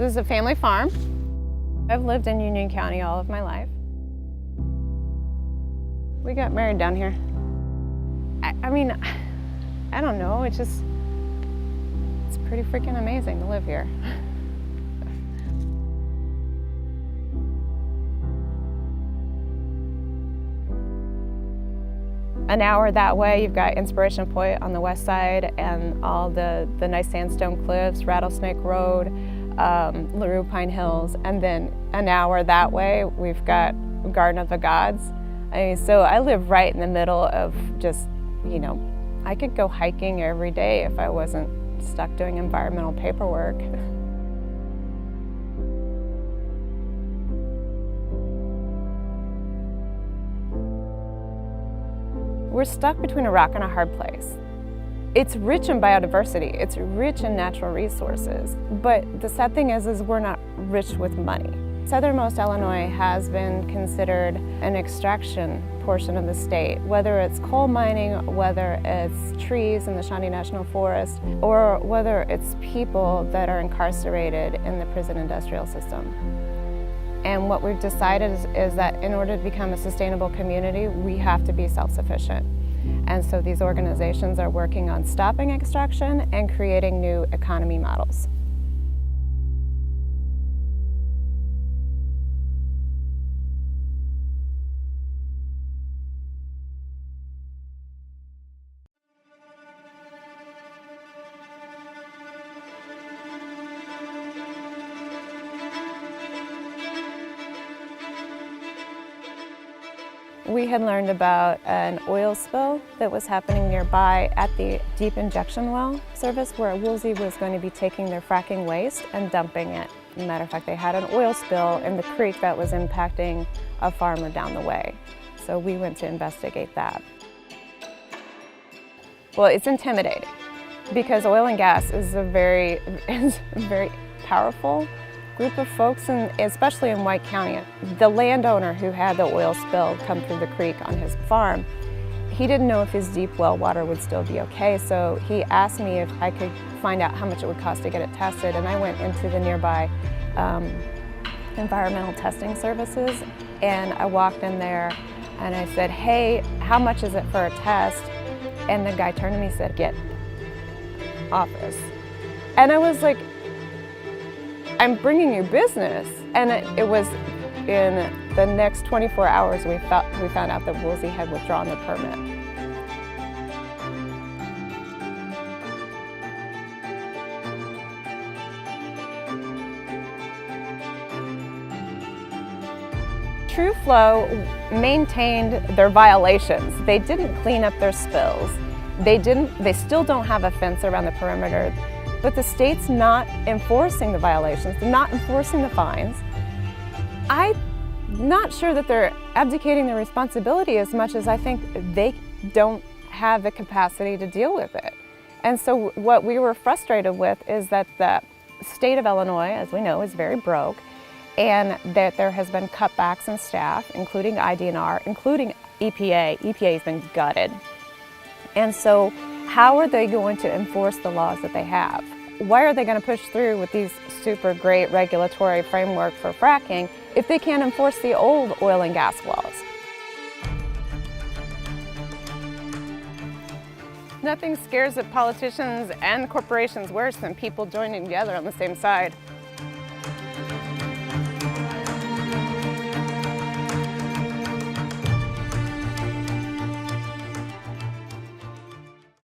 This is a family farm. I've lived in Union County all of my life. We got married down here. I mean, I don't know, it's pretty freaking amazing to live here. An hour that way, you've got Inspiration Point on the west side and all the nice sandstone cliffs, Rattlesnake Road, LaRue Pine Hills, and then an hour that way, we've got Garden of the Gods. I mean, so I live right in the middle of just, you know, I could go hiking every day if I wasn't stuck doing environmental paperwork. We're stuck between a rock and a hard place. It's rich in biodiversity, it's rich in natural resources, but the sad thing is we're not rich with money. Southernmost Illinois has been considered an extraction portion of the state, whether it's coal mining, whether it's trees in the Shawnee National Forest, or whether it's people that are incarcerated in the prison industrial system. And what we've decided is that in order to become a sustainable community, we have to be self-sufficient. And so these organizations are working on stopping extraction and creating new economy models. We had learned about an oil spill that was happening nearby at the deep injection well service where Woolsey was going to be taking their fracking waste and dumping it. As a matter of fact, they had an oil spill in the creek that was impacting a farmer down the way. So we went to investigate that. Well, it's intimidating because oil and gas is a very powerful group of folks, and especially in White County. The landowner who had the oil spill come through the creek on his farm, he didn't know if his deep well water would still be okay, so he asked me if I could find out how much it would cost to get it tested, and I went into the nearby environmental testing services, and I walked in there and I said, "Hey, how much is it for a test?" And the guy turned to me and said, "Get office." And I was like, "I'm bringing you business." And it was in the next 24 hours we found out that Woolsey had withdrawn the permit. True Flow maintained their violations. They didn't clean up their spills. They still don't have a fence around the perimeter. But the state's not enforcing the violations, they're not enforcing the fines. I'm not sure that they're abdicating their responsibility as much as I think they don't have the capacity to deal with it. And so what we were frustrated with is that the state of Illinois, as we know, is very broke, and that there has been cutbacks in staff, including IDNR, including EPA. EPA has been gutted. And so how are they going to enforce the laws that they have? Why are they going to push through with these super great regulatory framework for fracking if they can't enforce the old oil and gas laws? Nothing scares the politicians and corporations worse than people joining together on the same side.